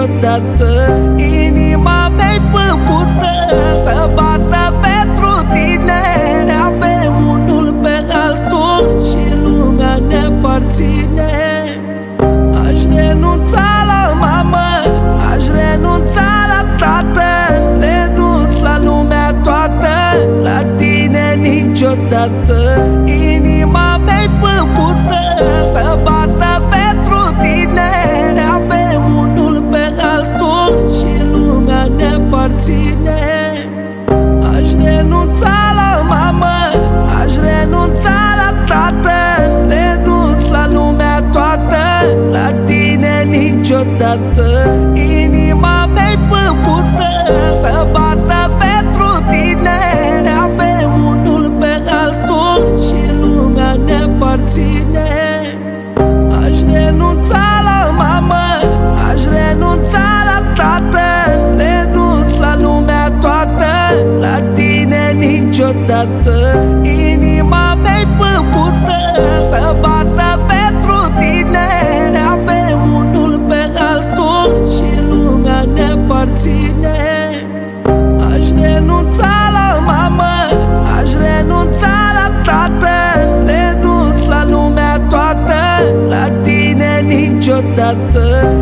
niciodată. Inima mea-i făcută să bată pentru tine. Ne avem unul pe altul și lumea ne aparține. Aș renunța la mamă, aș renunța la tată, renunț la lumea toată, la tine niciodată. Inima mea-i făcută să bată pentru tine. Ne avem unul pe altul și lumea ne aparține. Aș renunța la mamă, aș renunța la tată, renunț la lumea toată, la tine niciodată. Inima mea-i făcută să bată pentru tine. Ne avem unul pe altul și lumea ne aparține. Aș renunța la mamă, aș renunța la tată, renunț la lumea toată, la tine niciodată. Inima mea-i făcută să bată pentru tine. Ne avem unul pe altul și lumea ne aparține. Aș renunța la mamă, aș renunța la tată, renunț la lumea toată, la tine niciodată.